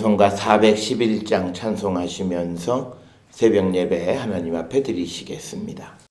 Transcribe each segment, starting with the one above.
찬송가 411장 찬송하시면서 새벽 예배 하나님 앞에 드리시겠습니다.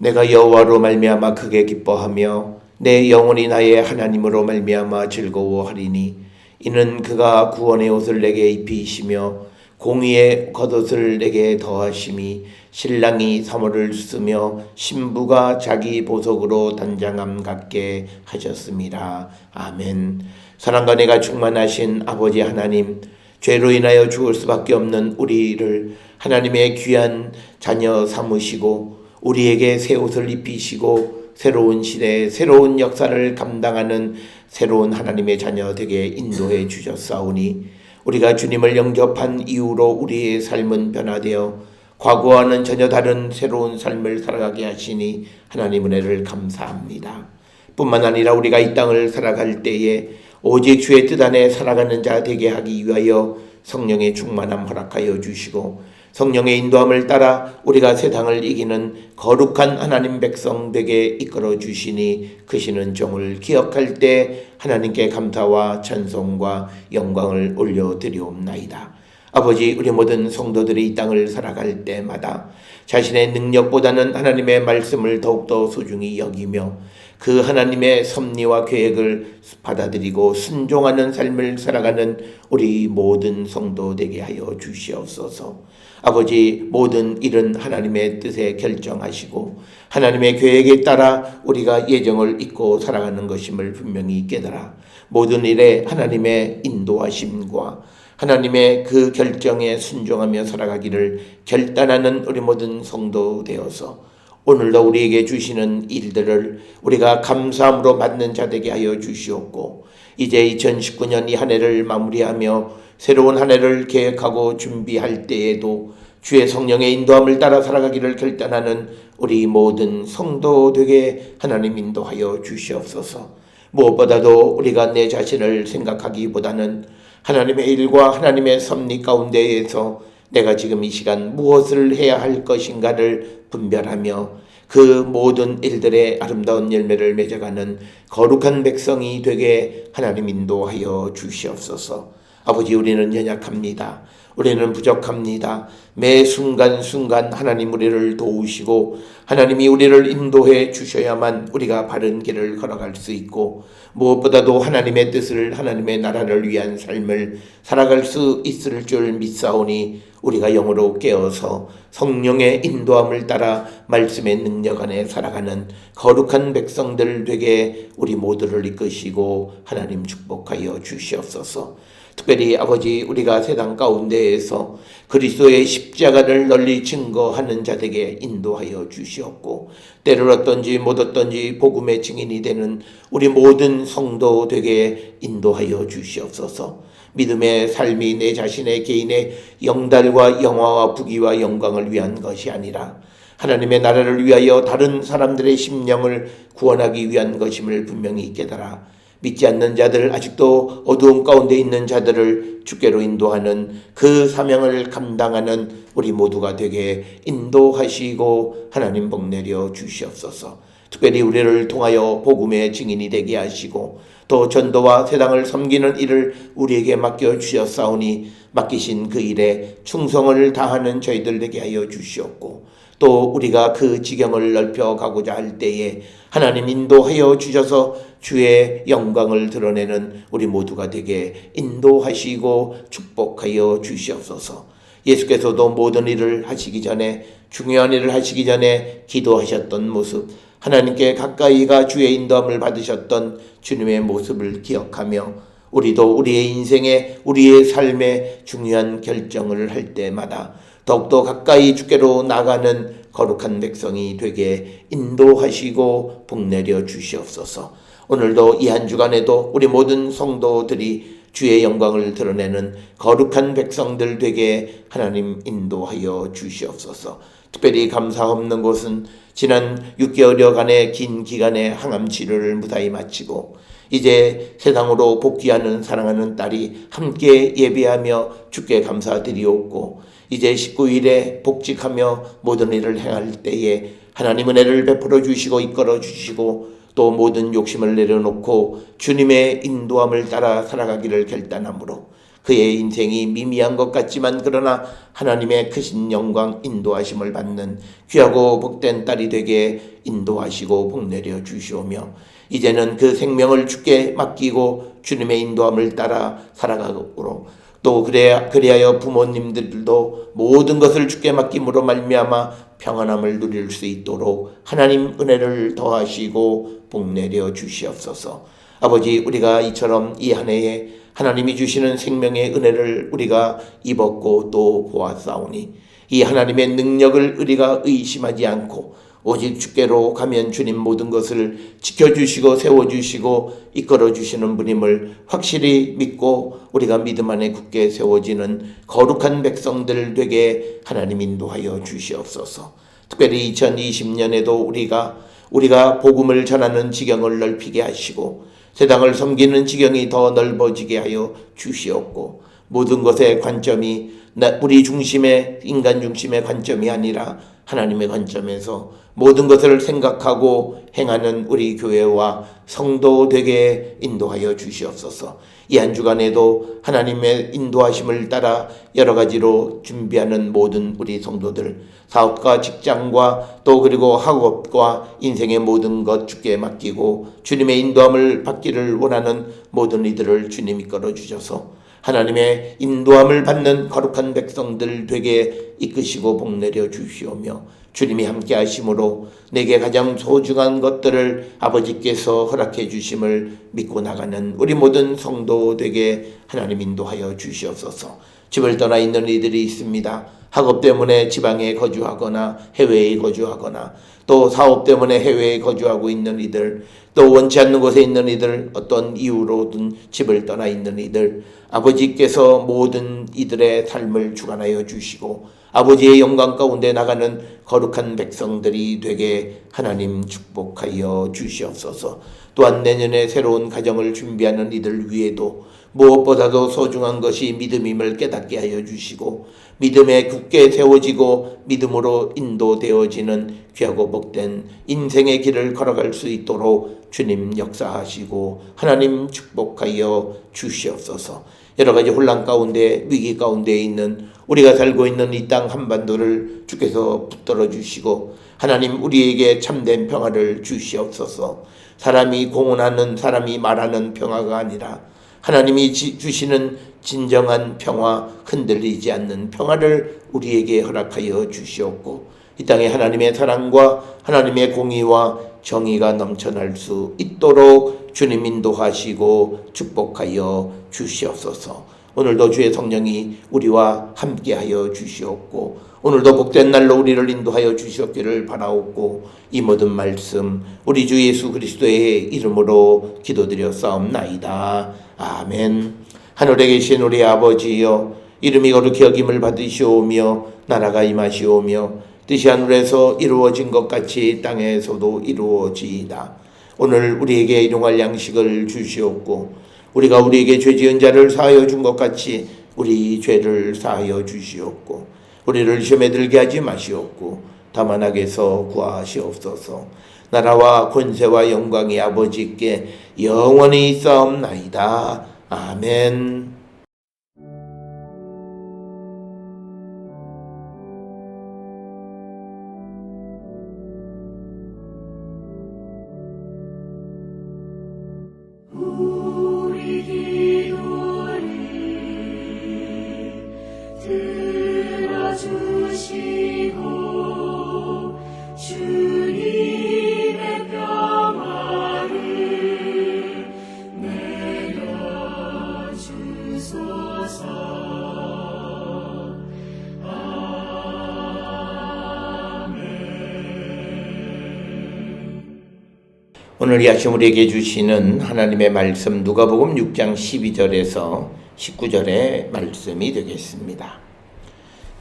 내가 여호와로 말미암아 크게 기뻐하며 내 영혼이 나의 하나님으로 말미암아 즐거워하리니 이는 그가 구원의 옷을 내게 입히시며 공의의 겉옷을 내게 더하심이 신랑이 사모를 쓰며 신부가 자기 보석으로 단장함 같게 하셨습니다. 아멘. 사랑과 내가 충만하신 아버지 하나님, 죄로 인하여 죽을 수밖에 없는 우리를 하나님의 귀한 자녀 삼으시고 우리에게 새 옷을 입히시고 새로운 시대에 새로운 역사를 감당하는 새로운 하나님의 자녀 되게 인도해 주셨사오니 우리가 주님을 영접한 이후로 우리의 삶은 변화되어 과거와는 전혀 다른 새로운 삶을 살아가게 하시니 하나님 은혜를 감사합니다. 뿐만 아니라 우리가 이 땅을 살아갈 때에 오직 주의 뜻 안에 살아가는 자 되게 하기 위하여 성령의 충만함 허락하여 주시고 성령의 인도함을 따라 우리가 세상을 이기는 거룩한 하나님 백성 되게 이끌어 주시니 크시는 종을 기억할 때 하나님께 감사와 찬송과 영광을 올려드리옵나이다. 아버지, 우리 모든 성도들이 이 땅을 살아갈 때마다 자신의 능력보다는 하나님의 말씀을 더욱더 소중히 여기며 그 하나님의 섭리와 계획을 받아들이고 순종하는 삶을 살아가는 우리 모든 성도 되게 하여 주시옵소서. 아버지, 모든 일은 하나님의 뜻에 결정하시고 하나님의 계획에 따라 우리가 예정을 잇고 살아가는 것임을 분명히 깨달아 모든 일에 하나님의 인도하심과 하나님의 그 결정에 순종하며 살아가기를 결단하는 우리 모든 성도 되어서 오늘도 우리에게 주시는 일들을 우리가 감사함으로 받는 자 되게 하여 주시옵고 이제 2019년 이 한 해를 마무리하며 새로운 한 해를 계획하고 준비할 때에도 주의 성령의 인도함을 따라 살아가기를 결단하는 우리 모든 성도 되게 하나님 인도하여 주시옵소서. 무엇보다도 우리가 내 자신을 생각하기보다는 하나님의 일과 하나님의 섭리 가운데에서 내가 지금 이 시간 무엇을 해야 할 것인가를 분별하며 그 모든 일들의 아름다운 열매를 맺어가는 거룩한 백성이 되게 하나님 인도하여 주시옵소서. 아버지, 우리는 연약합니다. 우리는 부족합니다. 매 순간순간 하나님 우리를 도우시고 하나님이 우리를 인도해 주셔야만 우리가 바른 길을 걸어갈 수 있고 무엇보다도 하나님의 뜻을 하나님의 나라를 위한 삶을 살아갈 수 있을 줄 믿사오니 우리가 영으로 깨어서 성령의 인도함을 따라 말씀의 능력 안에 살아가는 거룩한 백성들 되게 우리 모두를 이끄시고 하나님 축복하여 주시옵소서. 특별히 아버지, 우리가 세상 가운데에서 그리스도의 십자가를 널리 증거하는 자들에게 인도하여 주시옵고 때를 얻든지 못 얻든지 복음의 증인이 되는 우리 모든 성도 되게 인도하여 주시옵소서. 믿음의 삶이 내 자신의 개인의 영달과 영화와 부귀와 영광을 위한 것이 아니라 하나님의 나라를 위하여 다른 사람들의 심령을 구원하기 위한 것임을 분명히 깨달아 믿지 않는 자들, 아직도 어두운 가운데 있는 자들을 주께로 인도하는 그 사명을 감당하는 우리 모두가 되게 인도하시고 하나님 복 내려 주시옵소서. 특별히 우리를 통하여 복음의 증인이 되게 하시고 또 전도와 세상을 섬기는 일을 우리에게 맡겨주셨사오니 맡기신 그 일에 충성을 다하는 저희들 되게 하여 주시옵고 또 우리가 그 지경을 넓혀가고자 할 때에 하나님 인도하여 주셔서 주의 영광을 드러내는 우리 모두가 되게 인도하시고 축복하여 주시옵소서. 예수께서도 모든 일을 하시기 전에 중요한 일을 하시기 전에 기도하셨던 모습, 하나님께 가까이가 주의 인도함을 받으셨던 주님의 모습을 기억하며 우리도 우리의 인생에 우리의 삶에 중요한 결정을 할 때마다 더욱더 가까이 주께로 나가는 거룩한 백성이 되게 인도하시고 복 내려 주시옵소서. 오늘도 이 한 주간에도 우리 모든 성도들이 주의 영광을 드러내는 거룩한 백성들 되게 하나님 인도하여 주시옵소서. 특별히 감사 없는 곳은 지난 6개월여간의 긴 기간의 항암 치료를 무사히 마치고 이제 세상으로 복귀하는 사랑하는 딸이 함께 예배하며 주께 감사드리옵고 이제 19일에 복직하며 모든 일을 행할 때에 하나님 은혜를 베풀어 주시고 이끌어 주시고 또 모든 욕심을 내려놓고 주님의 인도함을 따라 살아가기를 결단하므로 그의 인생이 미미한 것 같지만 그러나 하나님의 크신 영광 인도하심을 받는 귀하고 복된 딸이 되게 인도하시고 복 내려 주시오며 이제는 그 생명을 주께 맡기고 주님의 인도함을 따라 살아가므로 또 그리하여 부모님들도 모든 것을 주께 맡김으로 말미암아 평안함을 누릴 수 있도록 하나님 은혜를 더하시고 복 내려 주시옵소서. 아버지, 우리가 이처럼 이 한 해에 하나님이 주시는 생명의 은혜를 우리가 입었고 또 보았사오니 이 하나님의 능력을 우리가 의심하지 않고 오직 주께로 가면 주님 모든 것을 지켜주시고 세워주시고 이끌어주시는 분임을 확실히 믿고 우리가 믿음 안에 굳게 세워지는 거룩한 백성들 되게 하나님 인도하여 주시옵소서. 특별히 2020년에도 우리가 복음을 전하는 지경을 넓히게 하시고 세상을 섬기는 지경이 더 넓어지게 하여 주시옵고 모든 것의 관점이 우리 중심의 인간 중심의 관점이 아니라 하나님의 관점에서 모든 것을 생각하고 행하는 우리 교회와 성도 되게 인도하여 주시옵소서. 이 한 주간에도 하나님의 인도하심을 따라 여러 가지로 준비하는 모든 우리 성도들, 사업과 직장과 또 그리고 학업과 인생의 모든 것 주께 맡기고 주님의 인도함을 받기를 원하는 모든 이들을 주님 이끌어 주셔서 하나님의 인도함을 받는 거룩한 백성들 되게 이끄시고 복내려 주시오며 주님이 함께 하심으로 내게 가장 소중한 것들을 아버지께서 허락해 주심을 믿고 나가는 우리 모든 성도 되게 하나님 인도하여 주시옵소서. 집을 떠나 있는 이들이 있습니다. 학업 때문에 지방에 거주하거나 해외에 거주하거나 또 사업 때문에 해외에 거주하고 있는 이들, 또 원치 않는 곳에 있는 이들, 어떤 이유로든 집을 떠나 있는 이들, 아버지께서 모든 이들의 삶을 주관하여 주시고 아버지의 영광 가운데 나가는 거룩한 백성들이 되게 하나님 축복하여 주시옵소서. 또한 내년에 새로운 가정을 준비하는 이들 위에도 무엇보다도 소중한 것이 믿음임을 깨닫게 하여 주시고 믿음에 굳게 세워지고 믿음으로 인도되어지는 귀하고 복된 인생의 길을 걸어갈 수 있도록 주님 역사하시고 하나님 축복하여 주시옵소서. 여러 가지 혼란 가운데 위기 가운데 있는 우리가 살고 있는 이 땅 한반도를 주께서 붙들어 주시고 하나님 우리에게 참된 평화를 주시옵소서. 사람이 공언하는 사람이 말하는 평화가 아니라 하나님이 주시는 진정한 평화, 흔들리지 않는 평화를 우리에게 허락하여 주시옵고 이 땅에 하나님의 사랑과 하나님의 공의와 정의가 넘쳐날 수 있도록 주님 인도하시고 축복하여 주시옵소서. 오늘도 주의 성령이 우리와 함께하여 주시옵고 오늘도 복된 날로 우리를 인도하여 주시옵기를 바라옵고 이 모든 말씀 우리 주 예수 그리스도의 이름으로 기도드렸사옵나이다. 아멘. 하늘에 계신 우리 아버지여, 이름이 거룩히 여김을 받으시오며 나라가 임하시오며 뜻이 하늘에서 이루어진 것 같이 땅에서도 이루어지이다. 오늘 우리에게 일용할 양식을 주시옵고 우리가 우리에게 죄 지은 자를 사하여 준 것 같이 우리 죄를 사하여 주시옵고 우리를 시험에 들게 하지 마시옵고 다만 악에서 구하시옵소서. 나라와 권세와 영광이 아버지께 영원히 있사옵나이다. 아멘. 우리 기도를 들어주시고 주님의 평화를 내려주소서. 오늘 이 아침 우리에게 주시는 하나님의 말씀 누가복음 6장 12절에서 19절의 말씀이 되겠습니다.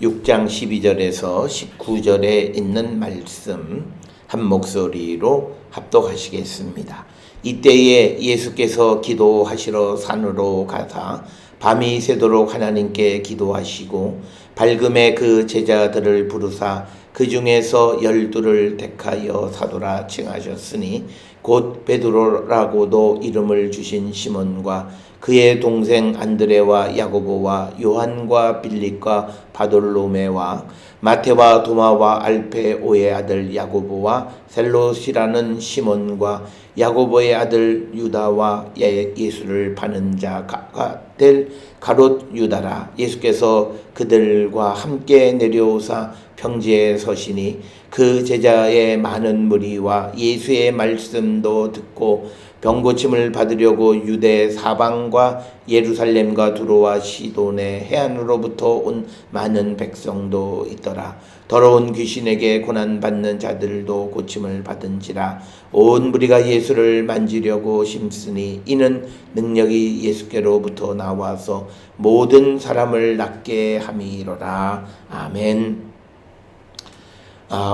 6장 12절에서 19절에 있는 말씀 한 목소리로 합독하시겠습니다. 이때에 예수께서 기도하시러 산으로 가사 밤이 새도록 하나님께 기도하시고 밝음에 그 제자들을 부르사 그 중에서 12를 택하여 사도라 칭하셨으니 곧 베드로라고도 이름을 주신 시몬과 그의 동생 안드레와 야고보와 요한과 빌립과 바돌로메와 마테와 도마와 알페오의 아들 야고보와 셀롯이라는 시몬과 야고보의 아들 유다와 예수를 파는 자가 될 가롯 유다라. 예수께서 그들과 함께 내려오사 평지에 서시니 그 제자의 많은 무리와 예수의 말씀도 듣고 병고침을 받으려고 유대 사방과 예루살렘과 두로와 시돈의 해안으로부터 온 많은 백성도 있더라. 더러운 귀신에게 고난받는 자들도 고침을 받은지라. 온 무리가 예수를 만지려고 심쓰니 이는 능력이 예수께로부터 나와서 모든 사람을 낫게 함이로라. 아멘.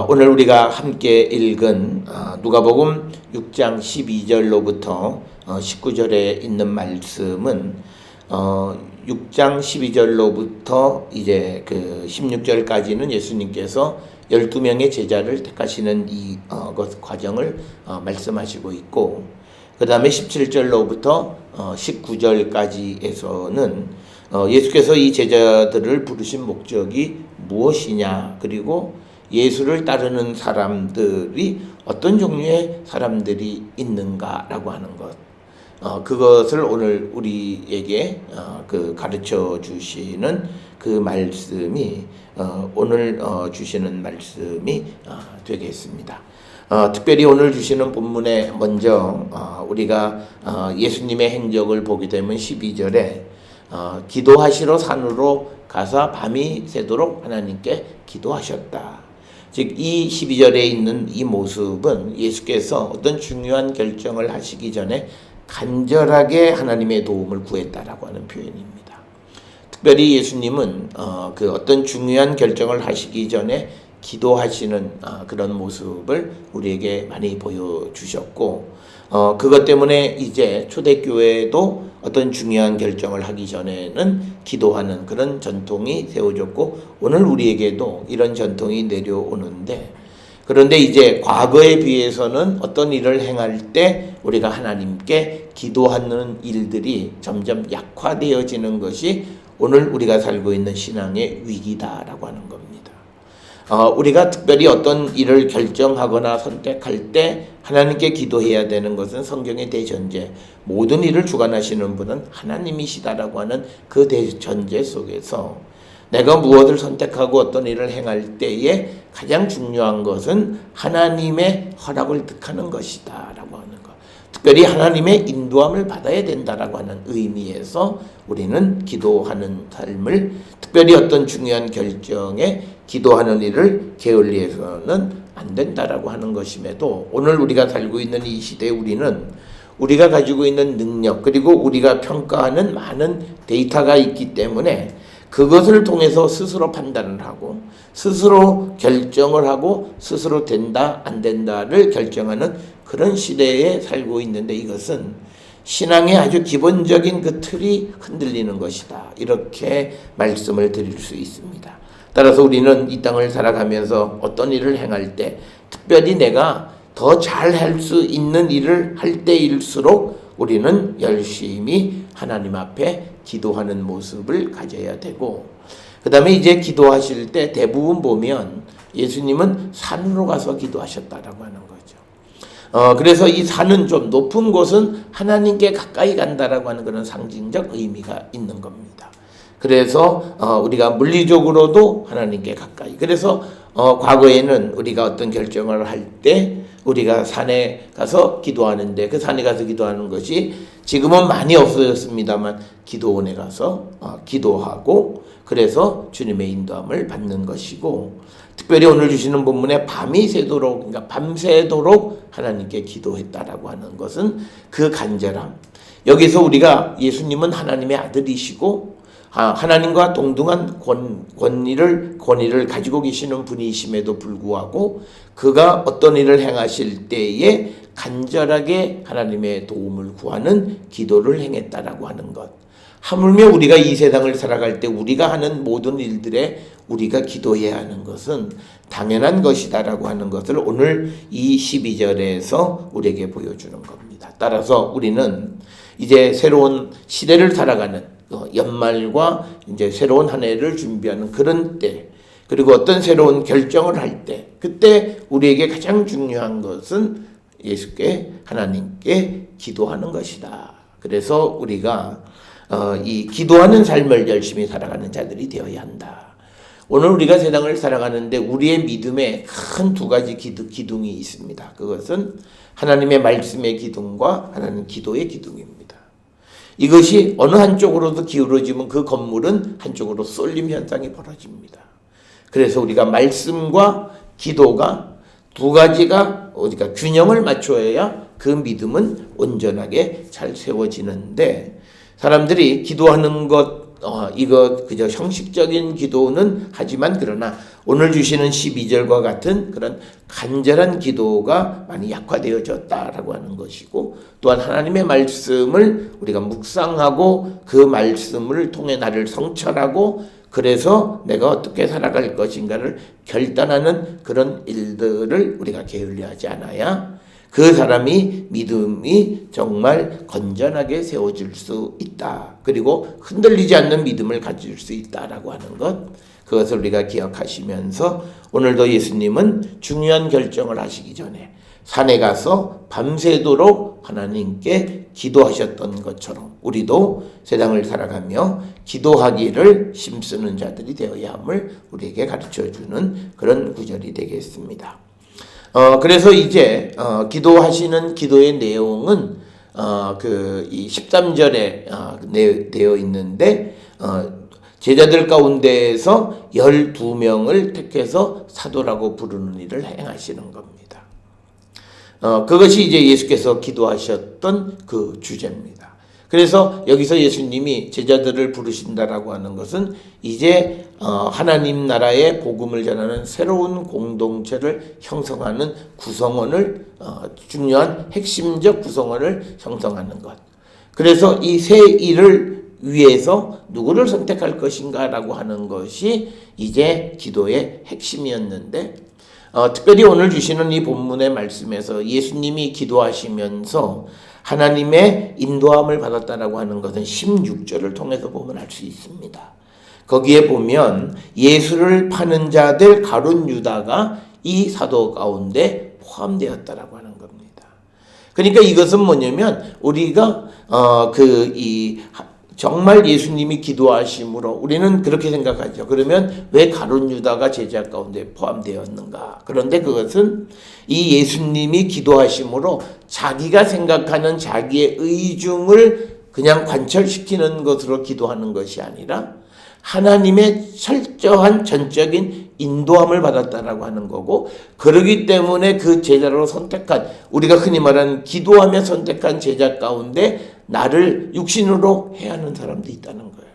오늘 우리가 함께 읽은 누가복음 6장 12절로부터 19절에 있는 말씀은 6장 12절로부터 이제 그 16절까지는 예수님께서 12명의 제자를 택하시는 것 과정을 말씀하시고 있고, 그 다음에 17절로부터 19절까지에서는 예수께서 이 제자들을 부르신 목적이 무엇이냐, 그리고 예수를 따르는 사람들이 어떤 종류의 사람들이 있는가라고 하는 것, 그것을 오늘 우리에게 가르쳐 주시는 그 말씀이 오늘 주시는 말씀이 되겠습니다. 특별히 오늘 주시는 본문에 먼저 우리가 예수님의 행적을 보게 되면 12절에 기도하시러 산으로 가서 밤이 새도록 하나님께 기도하셨다. 즉 이 12절에 있는 이 모습은 예수께서 어떤 중요한 결정을 하시기 전에 간절하게 하나님의 도움을 구했다라고 하는 표현입니다. 특별히 예수님은 그 어떤 중요한 결정을 하시기 전에 기도하시는 그런 모습을 우리에게 많이 보여주셨고, 그것 때문에 이제 초대교회도 어떤 중요한 결정을 하기 전에는 기도하는 그런 전통이 세워졌고, 오늘 우리에게도 이런 전통이 내려오는데, 그런데 이제 과거에 비해서는 어떤 일을 행할 때 우리가 하나님께 기도하는 일들이 점점 약화되어지는 것이 오늘 우리가 살고 있는 신앙의 위기다라고 하는 겁니다. 우리가 특별히 어떤 일을 결정하거나 선택할 때 하나님께 기도해야 되는 것은 성경의 대전제, 모든 일을 주관하시는 분은 하나님이시다라고 하는 그 대전제 속에서 내가 무엇을 선택하고 어떤 일을 행할 때에 가장 중요한 것은 하나님의 허락을 득하는 것이다 라고 하는 것, 특별히 하나님의 인도함을 받아야 된다라고 하는 의미에서 우리는 기도하는 삶을, 특별히 어떤 중요한 결정에 기도하는 일을 게을리해서는 안 된다라고 하는 것임에도, 오늘 우리가 살고 있는 이 시대에 우리는 우리가 가지고 있는 능력, 그리고 우리가 평가하는 많은 데이터가 있기 때문에 그것을 통해서 스스로 판단을 하고 스스로 결정을 하고 스스로 된다 안 된다를 결정하는 그런 시대에 살고 있는데, 이것은 신앙의 아주 기본적인 그 틀이 흔들리는 것이다, 이렇게 말씀을 드릴 수 있습니다. 따라서 우리는 이 땅을 살아가면서 어떤 일을 행할 때, 특별히 내가 더 잘할 수 있는 일을 할 때일수록 우리는 열심히 하나님 앞에 기도하는 모습을 가져야 되고, 그 다음에 이제 기도하실 때 대부분 보면 예수님은 산으로 가서 기도하셨다라고 하는 거죠. 그래서 이 산은 좀 높은 곳은 하나님께 가까이 간다라고 하는 그런 상징적 의미가 있는 겁니다. 그래서 우리가 물리적으로도 하나님께 가까이, 그래서 과거에는 우리가 어떤 결정을 할 때 우리가 산에 가서 기도하는데, 그 산에 가서 기도하는 것이 지금은 많이 없어졌습니다만 기도원에 가서 기도하고, 그래서 주님의 인도함을 받는 것이고, 특별히 오늘 주시는 본문에 밤이 새도록, 그러니까 밤새도록 하나님께 기도했다라고 하는 것은 그 간절함, 여기서 우리가 예수님은 하나님의 아들이시고 하나님과 동등한 권위를 가지고 계시는 분이심에도 불구하고 그가 어떤 일을 행하실 때에 간절하게 하나님의 도움을 구하는 기도를 행했다라고 하는 것, 하물며 우리가 이 세상을 살아갈 때 우리가 하는 모든 일들에 우리가 기도해야 하는 것은 당연한 것이다라고 하는 것을 오늘 이 12절에서 우리에게 보여주는 겁니다. 따라서 우리는 이제 새로운 시대를 살아가는 연말과 이제 새로운 한 해를 준비하는 그런 때, 그리고 어떤 새로운 결정을 할 때, 그때 우리에게 가장 중요한 것은 예수께, 하나님께 기도하는 것이다. 그래서 우리가 이 기도하는 삶을 열심히 살아가는 자들이 되어야 한다. 오늘 우리가 세상을 살아가는데 우리의 믿음에 큰 두 가지 기둥이 있습니다. 그것은 하나님의 말씀의 기둥과 하나님 기도의 기둥입니다. 이것이 어느 한쪽으로도 기울어지면 그 건물은 한쪽으로 쏠림 현상이 벌어집니다. 그래서 우리가 말씀과 기도가 두 가지가 우리가 균형을 맞춰야 그 믿음은 온전하게 잘 세워지는데, 사람들이 기도하는 것 이거 그저 형식적인 기도는 하지만 그러나 오늘 주시는 12절과 같은 그런 간절한 기도가 많이 약화되어졌다라고 하는 것이고, 또한 하나님의 말씀을 우리가 묵상하고 그 말씀을 통해 나를 성찰하고 그래서 내가 어떻게 살아갈 것인가를 결단하는 그런 일들을 우리가 게을리하지 않아야 그 사람이 믿음이 정말 건전하게 세워질 수 있다. 그리고 흔들리지 않는 믿음을 가질 수 있다라고 하는 것, 그것을 우리가 기억하시면서 오늘도 예수님은 중요한 결정을 하시기 전에 산에 가서 밤새도록 하나님께 기도하셨던 것처럼 우리도 세상을 살아가며 기도하기를 힘쓰는 자들이 되어야 함을 우리에게 가르쳐주는 그런 구절이 되겠습니다. 그래서 이제 기도하시는 기도의 내용은 이 13절에 되어 있는데 제자들 가운데에서 12명을 택해서 사도라고 부르는 일을 행하시는 겁니다. 그것이 이제 예수께서 기도하셨던 그 주제입니다. 그래서 여기서 예수님이 제자들을 부르신다라고 하는 것은 이제 하나님 나라의 복음을 전하는 새로운 공동체를 형성하는 구성원을 중요한 핵심적 구성원을 형성하는 것. 그래서 이 새 일을 위해서 누구를 선택할 것인가라고 하는 것이 이제 기도의 핵심이었는데, 특별히 오늘 주시는 이 본문의 말씀에서 예수님이 기도하시면서 하나님의 인도함을 받았다라고 하는 것은 16절을 통해서 보면 알 수 있습니다. 거기에 보면 예수를 파는 자들 가룟 유다가 이 사도 가운데 포함되었다라고 하는 겁니다. 그러니까 이것은 뭐냐면 우리가 정말 예수님이 기도하심으로 우리는 그렇게 생각하죠. 그러면 왜 가룟 유다가 제자 가운데 포함되었는가? 그런데 그것은 이 예수님이 기도하심으로 자기가 생각하는 자기의 의중을 그냥 관철시키는 것으로 기도하는 것이 아니라 하나님의 철저한 전적인 인도함을 받았다라고 하는 거고, 그러기 때문에 그 제자로 선택한, 우리가 흔히 말하는 기도하며 선택한 제자 가운데 나를 육신으로 해하는 사람도 있다는 거예요.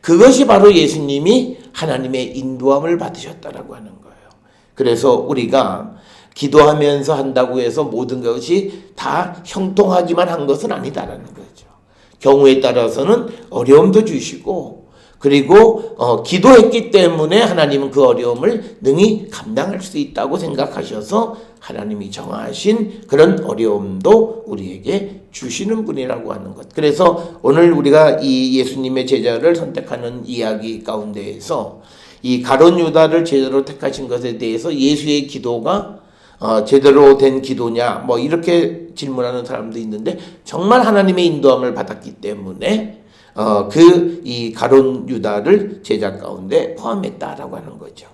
그것이 바로 예수님이 하나님의 인도함을 받으셨다라고 하는 거예요. 그래서 우리가 기도하면서 한다고 해서 모든 것이 다 형통하기만 한 것은 아니다라는 거죠. 경우에 따라서는 어려움도 주시고, 그리고 기도했기 때문에 하나님은 그 어려움을 능히 감당할 수 있다고 생각하셔서 하나님이 정하신 그런 어려움도 우리에게 주시는 분이라고 하는 것. 그래서 오늘 우리가 이 예수님의 제자를 선택하는 이야기 가운데에서 이 가룟 유다를 제자로 택하신 것에 대해서 예수의 기도가 제대로 된 기도냐 이렇게 질문하는 사람도 있는데, 정말 하나님의 인도함을 받았기 때문에 이 가룟 유다를 제자 가운데 포함했다라고 하는 거죠.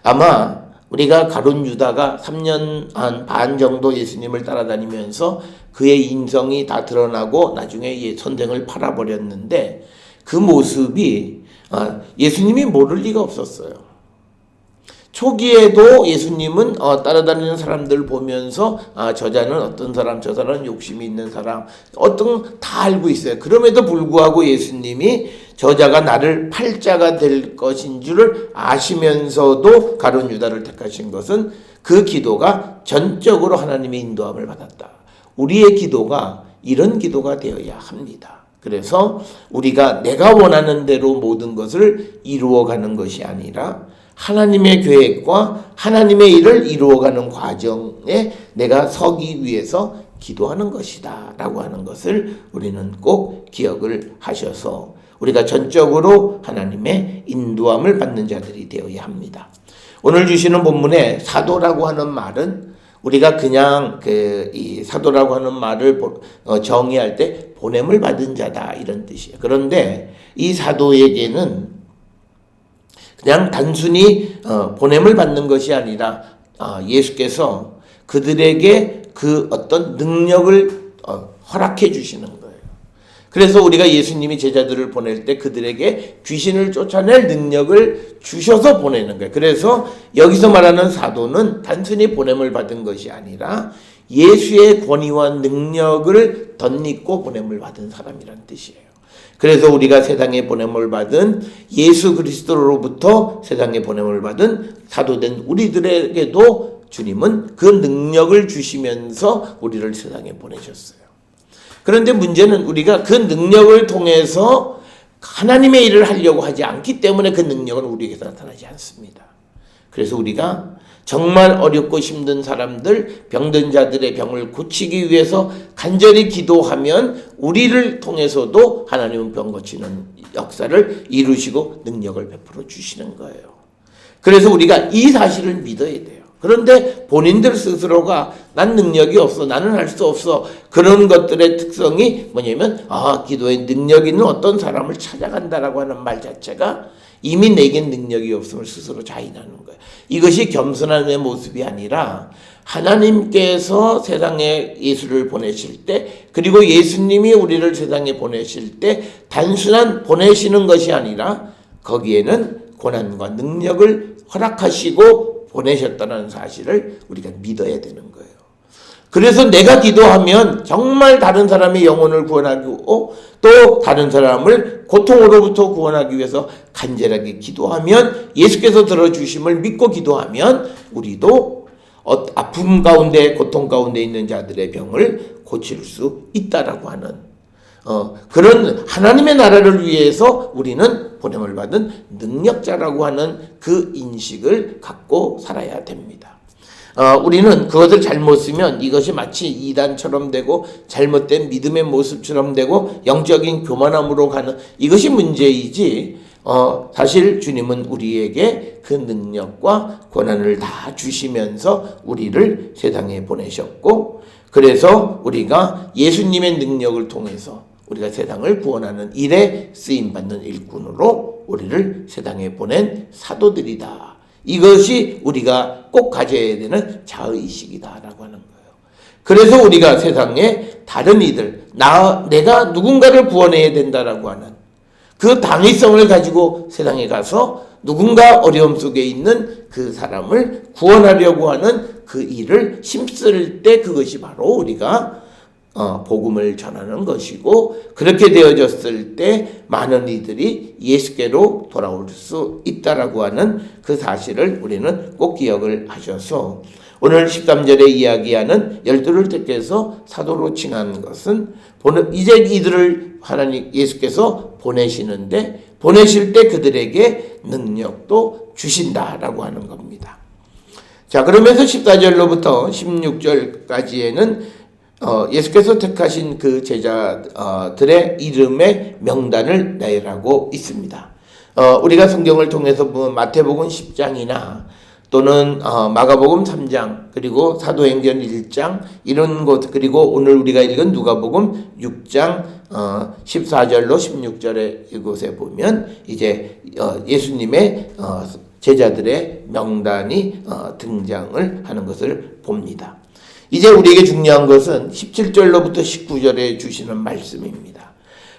아마 우리가 가룟 유다가 3년 반 정도 예수님을 따라다니면서 그의 인성이 다 드러나고 나중에 선생을 팔아버렸는데, 그 모습이 예수님이 모를 리가 없었어요. 초기에도 예수님은 따라다니는 사람들 보면서 저자는 어떤 사람, 저 사람은 욕심이 있는 사람, 다 알고 있어요. 그럼에도 불구하고 예수님이 저자가 나를 팔 자가 될 것인 줄을 아시면서도 가룟 유다를 택하신 것은 그 기도가 전적으로 하나님의 인도함을 받았다. 우리의 기도가 이런 기도가 되어야 합니다. 그래서 우리가 내가 원하는 대로 모든 것을 이루어가는 것이 아니라 하나님의 계획과 하나님의 일을 이루어가는 과정에 내가 서기 위해서 기도하는 것이다 라고 하는 것을 우리는 꼭 기억을 하셔서 우리가 전적으로 하나님의 인도함을 받는 자들이 되어야 합니다. 오늘 주시는 본문에 사도라고 하는 말은 우리가 그냥 이 사도라고 하는 말을 정의할 때 보냄을 받은 자다 이런 뜻이에요. 그런데 이 사도에게는 그냥 단순히 보냄을 받는 것이 아니라 예수께서 그들에게 그 어떤 능력을 허락해 주시는 거예요. 그래서 우리가 예수님이 제자들을 보낼 때 그들에게 귀신을 쫓아낼 능력을 주셔서 보내는 거예요. 그래서 여기서 말하는 사도는 단순히 보냄을 받은 것이 아니라 예수의 권위와 능력을 덧입고 보냄을 받은 사람이란 뜻이에요. 그래서 우리가 세상에 보냄을 받은 예수 그리스도로부터 세상에 보냄을 받은 사도된 우리들에게도 주님은 그 능력을 주시면서 우리를 세상에 보내셨어요. 그런데 문제는 우리가 그 능력을 통해서 하나님의 일을 하려고 하지 않기 때문에 그 능력은 우리에게서 나타나지 않습니다. 그래서 우리가 정말 어렵고 힘든 사람들, 병든 자들의 병을 고치기 위해서 간절히 기도하면 우리를 통해서도 하나님은 병 고치는 역사를 이루시고 능력을 베풀어 주시는 거예요. 그래서 우리가 이 사실을 믿어야 돼요. 그런데 본인들 스스로가 난 능력이 없어, 나는 할 수 없어, 그런 것들의 특성이 뭐냐면 기도에 능력 있는 어떤 사람을 찾아간다라고 하는 말 자체가 이미 내겐 능력이 없음을 스스로 자인하는 거예요. 이것이 겸손한 내 모습이 아니라 하나님께서 세상에 예수를 보내실 때, 그리고 예수님이 우리를 세상에 보내실 때 단순한 보내시는 것이 아니라 거기에는 고난과 능력을 허락하시고 보내셨다는 사실을 우리가 믿어야 되는 거예요. 그래서 내가 기도하면 정말 다른 사람의 영혼을 구원하고 또 다른 사람을 고통으로부터 구원하기 위해서 간절하게 기도하면 예수께서 들어주심을 믿고 기도하면 우리도 아픔 가운데 고통 가운데 있는 자들의 병을 고칠 수 있다라고 하는 그런 하나님의 나라를 위해서 우리는 보냄을 받은 능력자라고 하는 그 인식을 갖고 살아야 됩니다. 우리는 그것을 잘못 쓰면 이것이 마치 이단처럼 되고 잘못된 믿음의 모습처럼 되고 영적인 교만함으로 가는 이것이 문제이지, 사실 주님은 우리에게 그 능력과 권한을 다 주시면서 우리를 세상에 보내셨고, 그래서 우리가 예수님의 능력을 통해서 우리가 세상을 구원하는 일에 쓰임받는 일꾼으로 우리를 세상에 보낸 사도들이다. 이것이 우리가 꼭 가져야 되는 자의식이다라고 하는 거예요. 그래서 우리가 세상에 다른 이들, 내가 누군가를 구원해야 된다라고 하는 그 당위성을 가지고 세상에 가서 누군가 어려움 속에 있는 그 사람을 구원하려고 하는 그 일을 힘쓸 때 그것이 바로 우리가 복음을 전하는 것이고, 그렇게 되어졌을 때 많은 이들이 예수께로 돌아올 수 있다라고 하는 그 사실을 우리는 꼭 기억을 하셔서 오늘 13절에 이야기하는 12를 택해서 사도로 칭한 것은 이제 이들을 하나님 예수께서 보내시는데 보내실 때 그들에게 능력도 주신다라고 하는 겁니다. 자, 그러면서 14절로부터 16절까지에는 예수께서 택하신 그 제자들의 이름의 명단을 나열하고 있습니다. 우리가 성경을 통해서 보면 마태복음 10장이나 또는 마가복음 3장 그리고 사도행전 1장 이런 것, 그리고 오늘 우리가 읽은 누가복음 6장 14절로 16절에 이곳에 보면 이제 예수님의 제자들의 명단이 등장을 하는 것을 봅니다. 이제 우리에게 중요한 것은 17절로부터 19절에 주시는 말씀입니다.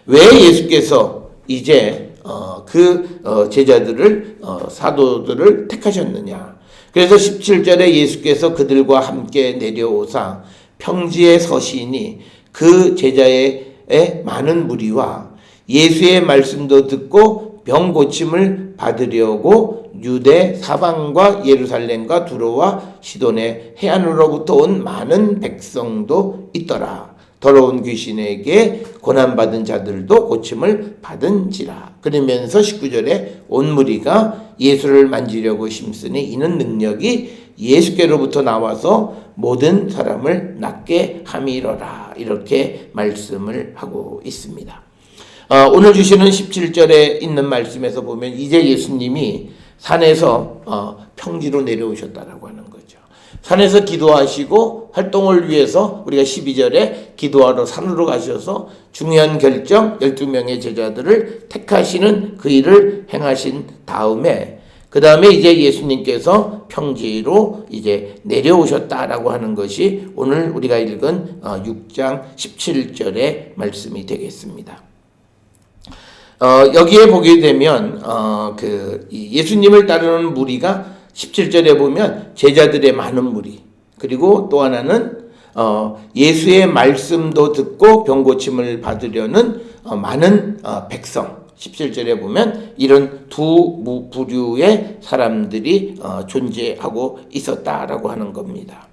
왜 예수께서 이제 제자들을 사도들을 택하셨느냐. 그래서 17절에 예수께서 그들과 함께 내려오사 평지에 서시니 그 제자의 많은 무리와 예수의 말씀도 듣고 병 고침을 받으려고 유대 사방과 예루살렘과 두로와 시돈의 해안으로부터 온 많은 백성도 있더라. 더러운 귀신에게 고난받은 자들도 고침을 받은지라. 그러면서 19절에 온 무리가 예수를 만지려고 힘쓰니 이는 능력이 예수께로부터 나와서 모든 사람을 낫게 함이로라. 이렇게 말씀을 하고 있습니다. 오늘 주시는 17절에 있는 말씀에서 보면 이제 예수님이 산에서 평지로 내려오셨다라고 하는 거죠. 산에서 기도하시고 활동을 위해서 우리가 12절에 기도하러 산으로 가셔서 중요한 결정 12명의 제자들을 택하시는 그 일을 행하신 다음에 그 다음에 이제 예수님께서 평지로 이제 내려오셨다라고 하는 것이 오늘 우리가 읽은 6장 17절의 말씀이 되겠습니다. 여기에 보게 되면 예수님을 따르는 무리가 17절에 보면 제자들의 많은 무리, 그리고 또 하나는 예수의 말씀도 듣고 병고침을 받으려는 많은 백성, 17절에 보면 이런 두 부류의 사람들이 존재하고 있었다라고 하는 겁니다.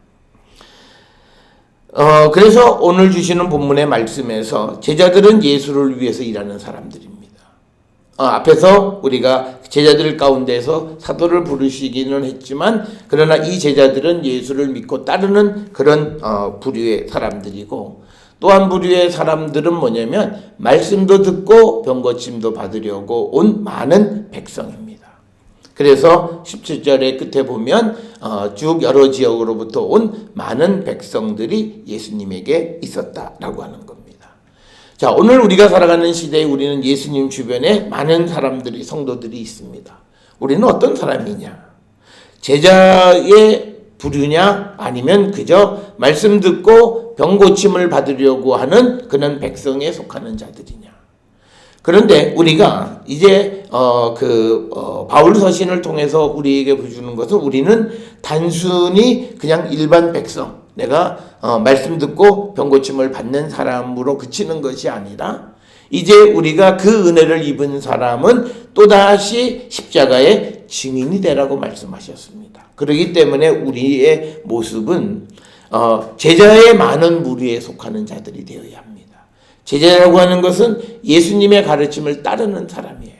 그래서 오늘 주시는 본문의 말씀에서 제자들은 예수를 위해서 일하는 사람들입니다. 앞에서 우리가 제자들 가운데서 사도를 부르시기는 했지만 그러나 이 제자들은 예수를 믿고 따르는 그런 부류의 사람들이고, 또 한 부류의 사람들은 뭐냐면 말씀도 듣고 병고침도 받으려고 온 많은 백성입니다. 그래서 17절의 끝에 보면 쭉 여러 지역으로부터 온 많은 백성들이 예수님에게 있었다라고 하는 겁니다. 자, 오늘 우리가 살아가는 시대에 우리는 예수님 주변에 많은 사람들이, 성도들이 있습니다. 우리는 어떤 사람이냐? 제자의 부류냐? 아니면 그저 말씀 듣고 병고침을 받으려고 하는 그런 백성에 속하는 자들이냐? 그런데 우리가 이제 바울 서신을 통해서 우리에게 보여주는 것은 우리는 단순히 그냥 일반 백성, 내가 말씀 듣고 병고침을 받는 사람으로 그치는 것이 아니라 이제 우리가 그 은혜를 입은 사람은 또다시 십자가의 증인이 되라고 말씀하셨습니다. 그렇기 때문에 우리의 모습은 제자의 많은 무리에 속하는 자들이 되어야 합니다. 제자라고 하는 것은 예수님의 가르침을 따르는 사람이에요.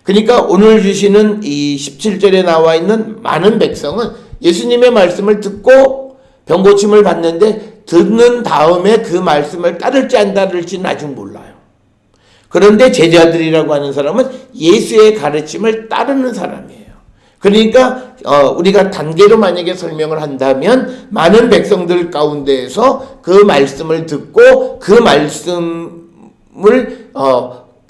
그러니까 오늘 주시는 이 17절에 나와 있는 많은 백성은 예수님의 말씀을 듣고 병고침을 받는데 듣는 다음에 그 말씀을 따를지 안 따를지는 아직 몰라요. 그런데 제자들이라고 하는 사람은 예수의 가르침을 따르는 사람이에요. 그러니까 우리가 단계로 만약에 설명을 한다면 많은 백성들 가운데에서 그 말씀을 듣고 그 말씀을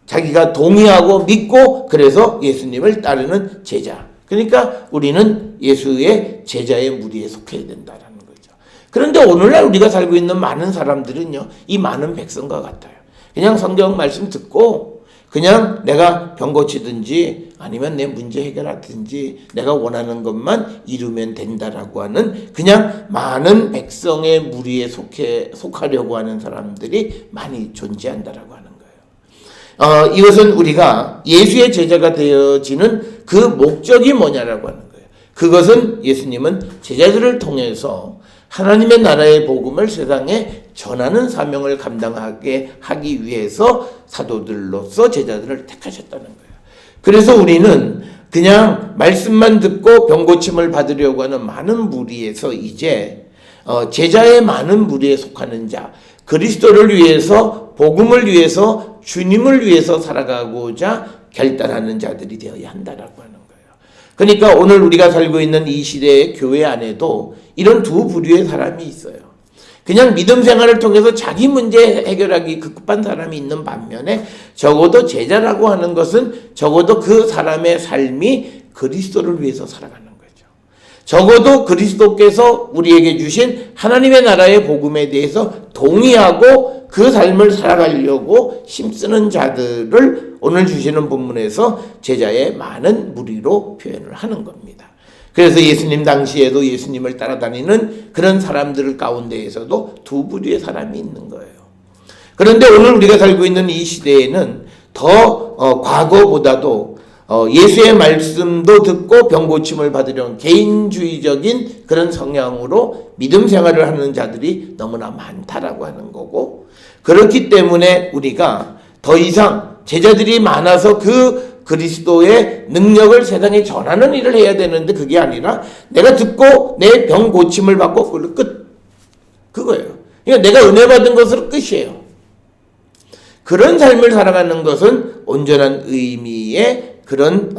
자기가 동의하고 믿고 그래서 예수님을 따르는 제자. 그러니까 우리는 예수의 제자의 무리에 속해야 된다라는 거죠. 그런데 오늘날 우리가 살고 있는 많은 사람들은요, 이 많은 백성과 같아요. 그냥 성경 말씀 듣고 그냥 내가 병 고치든지 아니면 내 문제 해결하든지 내가 원하는 것만 이루면 된다라고 하는 그냥 많은 백성의 무리에 속하려고 하는 사람들이 많이 존재한다라고 하는 거예요. 이것은 우리가 예수의 제자가 되어지는 그 목적이 뭐냐라고 하는 거예요. 그것은 예수님은 제자들을 통해서 하나님의 나라의 복음을 세상에 전하는 사명을 감당하게 하기 위해서 사도들로서 제자들을 택하셨다는 거예요. 그래서 우리는 그냥 말씀만 듣고 병고침을 받으려고 하는 많은 무리에서 이제 제자의 많은 무리에 속하는 자, 그리스도를 위해서, 복음을 위해서, 주님을 위해서 살아가고자 결단하는 자들이 되어야 한다라고 하는 거예요. 그러니까 오늘 우리가 살고 있는 이 시대의 교회 안에도 이런 두 부류의 사람이 있어요. 그냥 믿음 생활을 통해서 자기 문제 해결하기 급급한 사람이 있는 반면에 적어도 제자라고 하는 것은 적어도 그 사람의 삶이 그리스도를 위해서 살아가는 거죠. 적어도 그리스도께서 우리에게 주신 하나님의 나라의 복음에 대해서 동의하고 그 삶을 살아가려고 힘쓰는 자들을 오늘 주시는 본문에서 제자의 많은 무리로 표현을 하는 겁니다. 그래서 예수님 당시에도 예수님을 따라다니는 그런 사람들 가운데에서도 두 부류의 사람이 있는 거예요. 그런데 오늘 우리가 살고 있는 이 시대에는 더 과거보다도 예수의 말씀도 듣고 병고침을 받으려는 개인주의적인 그런 성향으로 믿음 생활을 하는 자들이 너무나 많다라고 하는 거고, 그렇기 때문에 우리가 더 이상 제자들이 많아서 그 그리스도의 능력을 세상에 전하는 일을 해야 되는데 그게 아니라 내가 듣고 내 병 고침을 받고 그걸로 끝. 그거예요. 그러니까 내가 은혜 받은 것으로 끝이에요. 그런 삶을 살아가는 것은 온전한 의미의 그런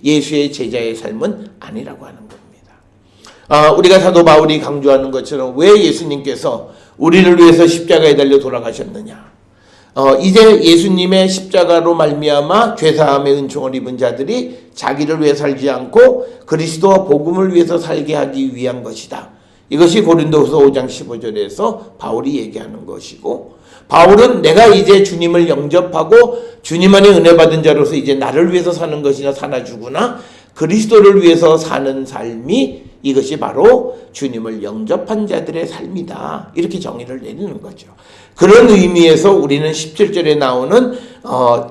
예수의 제자의 삶은 아니라고 하는 겁니다. 우리가 사도 바울이 강조하는 것처럼 왜 예수님께서 우리를 위해서 십자가에 달려 돌아가셨느냐? 이제 예수님의 십자가로 말미암아 죄사함의 은총을 입은 자들이 자기를 위해 살지 않고 그리스도와 복음을 위해서 살게 하기 위한 것이다. 이것이 고린도후서 5장 15절에서 바울이 얘기하는 것이고, 바울은 내가 이제 주님을 영접하고 주님 안에 은혜 받은 자로서 이제 나를 위해서 사는 것이나 사나 죽으나 그리스도를 위해서 사는 삶이 이것이 바로 주님을 영접한 자들의 삶이다. 이렇게 정의를 내리는 거죠. 그런 의미에서 우리는 17절에 나오는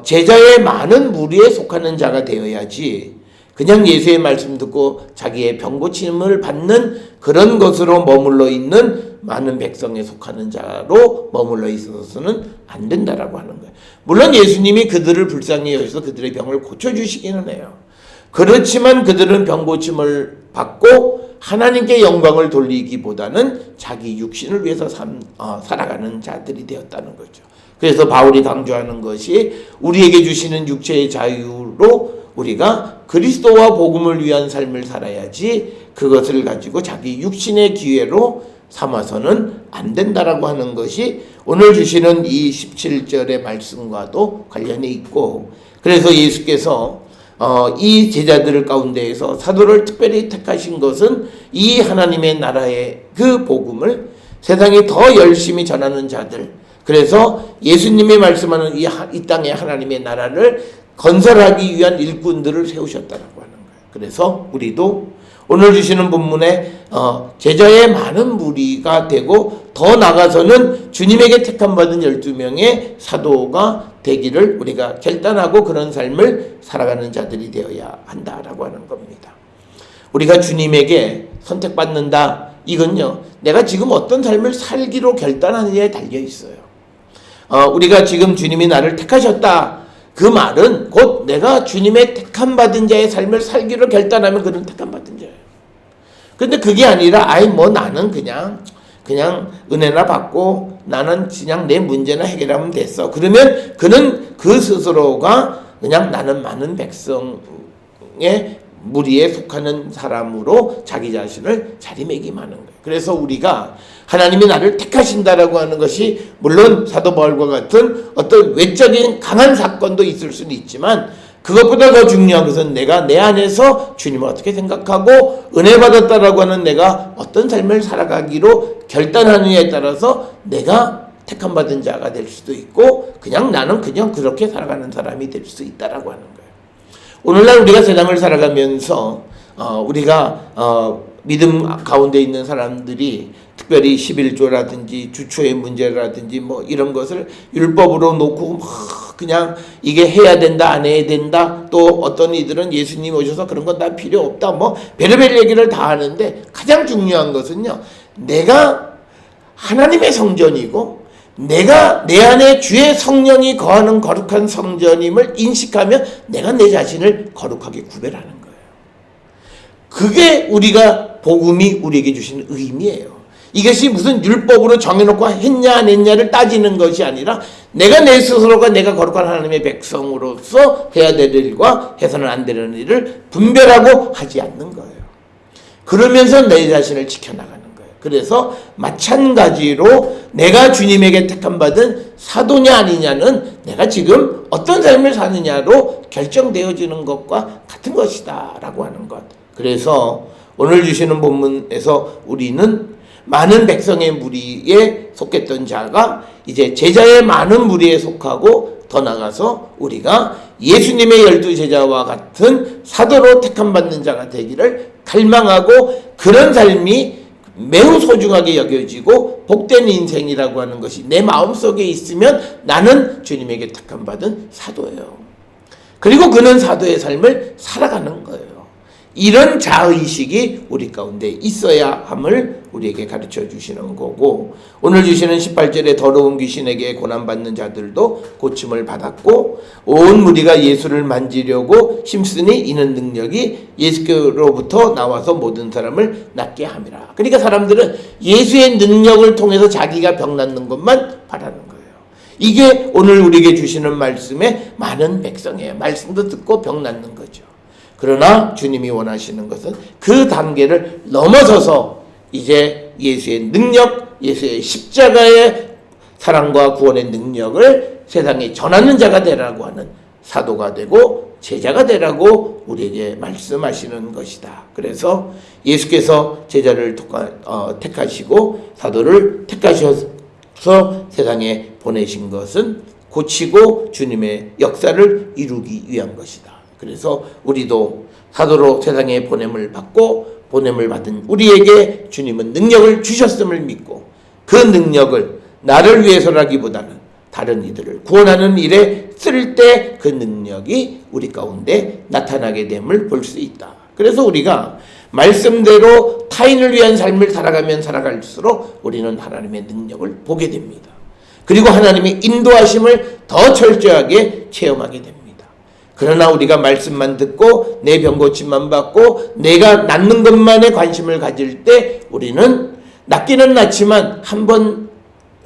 제자의 많은 무리에 속하는 자가 되어야지 그냥 예수의 말씀 듣고 자기의 병 고침을 받는 그런 것으로 머물러 있는 많은 백성에 속하는 자로 머물러 있어서는 안 된다라고 하는 거예요. 물론 예수님이 그들을 불쌍히 여기서 그들의 병을 고쳐주시기는 해요. 그렇지만 그들은 병 고침을 받고 하나님께 영광을 돌리기보다는 자기 육신을 위해서 살아가는 자들이 되었다는 거죠. 그래서 바울이 강조하는 것이 우리에게 주시는 육체의 자유로 우리가 그리스도와 복음을 위한 삶을 살아야지 그것을 가지고 자기 육신의 기회로 삼아서는 안 된다라고 하는 것이 오늘 주시는 이 17절의 말씀과도 관련이 있고, 그래서 예수께서 이 제자들 가운데에서 사도를 특별히 택하신 것은 이 하나님의 나라의 그 복음을 세상에 더 열심히 전하는 자들, 그래서 예수님이 말씀하는 이 땅의 하나님의 나라를 건설하기 위한 일꾼들을 세우셨다라고 하는 거예요. 그래서 우리도 오늘 주시는 본문에 제자의 많은 무리가 되고 더 나아가서는 주님에게 택함받은 12명의 사도가 되기를 우리가 결단하고 그런 삶을 살아가는 자들이 되어야 한다라고 하는 겁니다. 우리가 주님에게 선택받는다, 이건요 내가 지금 어떤 삶을 살기로 결단하느냐에 달려 있어요. 우리가 지금 주님이 나를 택하셨다, 그 말은 곧 내가 주님의 택함받은 자의 삶을 살기로 결단하면 그는 택함받은 자예요. 근데 그게 아니라 나는 그냥 은혜나 받고 나는 그냥 내 문제나 해결하면 됐어. 그러면 그는 그 스스로가 그냥 나는 많은 백성의 무리에 속하는 사람으로 자기 자신을 자리매김하는 거예요. 그래서 우리가 하나님이 나를 택하신다라고 하는 것이 물론 사도 바울과 같은 어떤 외적인 강한 사건도 있을 수는 있지만 그것보다 더 중요한 것은 내가 내 안에서 주님을 어떻게 생각하고 은혜 받았다라고 하는 내가 어떤 삶을 살아가기로 결단하느냐에 따라서 내가 택함받은 자가 될 수도 있고 나는 그냥 그렇게 살아가는 사람이 될 수 있다라고 하는 거예요. 오늘날 우리가 세상을 살아가면서 우리가 믿음 가운데 있는 사람들이 특별히 11조라든지 주초의 문제라든지 이런 것을 율법으로 놓고 그냥 이게 해야 된다 안 해야 된다, 또 어떤 이들은 예수님 오셔서 그런 건 다 필요 없다, 별의별 얘기를 다 하는데 가장 중요한 것은요, 내가 하나님의 성전이고 내가 내 안에 주의 성령이 거하는 거룩한 성전임을 인식하면 내가 내 자신을 거룩하게 구별하는 거예요. 그게 우리가 복음이 우리에게 주시는 의미예요. 이것이 무슨 율법으로 정해놓고 했냐 안 했냐를 따지는 것이 아니라 내가 내 스스로가 내가 거룩한 하나님의 백성으로서 해야 될 일과 해서는 안 되는 일을 분별하고 하지 않는 거예요. 그러면서 내 자신을 지켜나가는 거예요. 그래서 마찬가지로 내가 주님에게 택함받은 사도냐 아니냐는 내가 지금 어떤 삶을 사느냐로 결정되어지는 것과 같은 것이다 라고 하는 것. 그래서 오늘 주시는 본문에서 우리는 많은 백성의 무리에 속했던 자가 이제 제자의 많은 무리에 속하고 더 나가서 우리가 예수님의 12제자와 같은 사도로 택함받는 자가 되기를 갈망하고 그런 삶이 매우 소중하게 여겨지고 복된 인생이라고 하는 것이 내 마음속에 있으면 나는 주님에게 택함받은 사도예요. 그리고 그는 사도의 삶을 살아가는 거예요. 이런 자의식이 우리 가운데 있어야 함을 우리에게 가르쳐 주시는 거고, 오늘 주시는 18절에 더러운 귀신에게 고난받는 자들도 고침을 받았고 온 무리가 예수를 만지려고 힘쓰니 이는 능력이 예수께로부터 나와서 모든 사람을 낫게 함이라. 그러니까 사람들은 예수의 능력을 통해서 자기가 병 낫는 것만 바라는 거예요. 이게 오늘 우리에게 주시는 말씀의 많은 백성이에요. 말씀도 듣고 병 낫는 거죠. 그러나 주님이 원하시는 것은 그 단계를 넘어서서 이제 예수의 능력, 예수의 십자가의 사랑과 구원의 능력을 세상에 전하는 자가 되라고 하는 사도가 되고 제자가 되라고 우리에게 말씀하시는 것이다. 그래서 예수께서 제자를 택하시고 사도를 택하셔서 세상에 보내신 것은 고치고 주님의 역사를 이루기 위한 것이다. 그래서 우리도 사도로 세상에 보냄을 받고 보냄을 받은 우리에게 주님은 능력을 주셨음을 믿고 그 능력을 나를 위해서라기보다는 다른 이들을 구원하는 일에 쓸 때 그 능력이 우리 가운데 나타나게 됨을 볼 수 있다. 그래서 우리가 말씀대로 타인을 위한 삶을 살아가면 살아갈수록 우리는 하나님의 능력을 보게 됩니다. 그리고 하나님의 인도하심을 더 철저하게 체험하게 됩니다. 그러나 우리가 말씀만 듣고 내 병고침만 받고 내가 낫는 것만에 관심을 가질 때 우리는 낫기는 낫지만 한번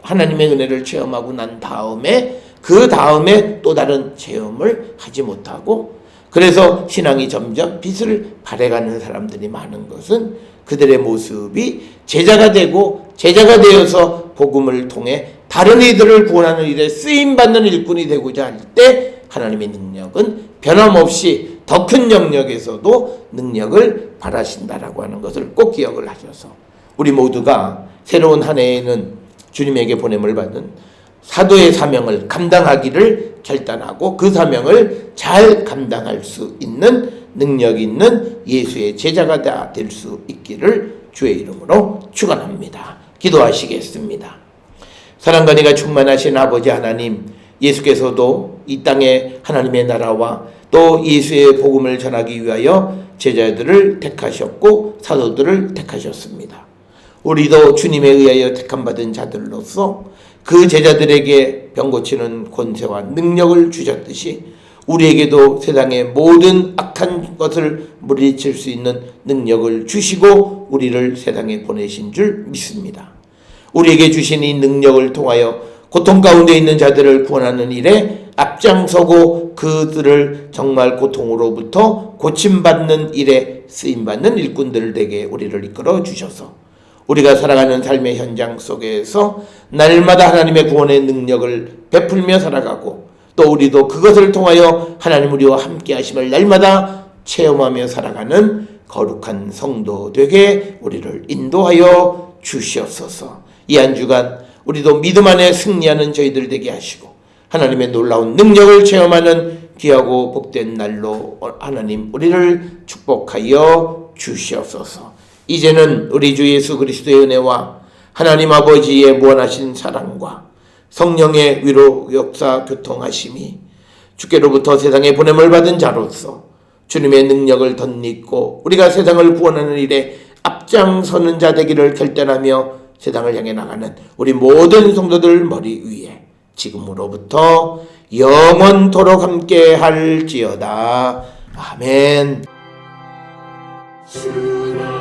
하나님의 은혜를 체험하고 난 다음에 그 다음에 또 다른 체험을 하지 못하고 그래서 신앙이 점점 빛을 발해가는 사람들이 많은 것은 그들의 모습이 제자가 되고 제자가 되어서 복음을 통해 다른 이들을 구원하는 일에 쓰임받는 일꾼이 되고자 할 때 하나님의 능력은 변함없이 더 큰 영역에서도 능력을 발하신다라고 하는 것을 꼭 기억을 하셔서 우리 모두가 새로운 한 해에는 주님에게 보냄을 받은 사도의 사명을 감당하기를 결단하고 그 사명을 잘 감당할 수 있는 능력 있는 예수의 제자가 다 될 수 있기를 주의 이름으로 축원합니다. 기도하시겠습니다. 사랑과 은혜가 충만하신 아버지 하나님, 예수께서도 이 땅에 하나님의 나라와 또 예수의 복음을 전하기 위하여 제자들을 택하셨고 사도들을 택하셨습니다. 우리도 주님에 의하여 택함받은 자들로서 그 제자들에게 병 고치는 권세와 능력을 주셨듯이 우리에게도 세상의 모든 악한 것을 물리칠 수 있는 능력을 주시고 우리를 세상에 보내신 줄 믿습니다. 우리에게 주신 이 능력을 통하여 고통 가운데 있는 자들을 구원하는 일에 앞장서고 그들을 정말 고통으로부터 고침받는 일에 쓰임받는 일꾼들에게 우리를 이끌어 주셔서 우리가 살아가는 삶의 현장 속에서 날마다 하나님의 구원의 능력을 베풀며 살아가고 또 우리도 그것을 통하여 하나님 우리와 함께 하심을 날마다 체험하며 살아가는 거룩한 성도 되게 우리를 인도하여 주시옵소서. 이 한 주간 우리도 믿음 안에 승리하는 저희들 되게 하시고 하나님의 놀라운 능력을 체험하는 귀하고 복된 날로 하나님 우리를 축복하여 주시옵소서. 이제는 우리 주 예수 그리스도의 은혜와 하나님 아버지의 무한하신 사랑과 성령의 위로 역사 교통하심이 주께로부터 세상에 보냄을 받은 자로서 주님의 능력을 덧입고 우리가 세상을 구원하는 일에 앞장서는 자 되기를 결단하며 세상을 향해 나가는 우리 모든 성도들 머리 위에 지금으로부터 영원토록 함께 할지어다. 아멘. 주라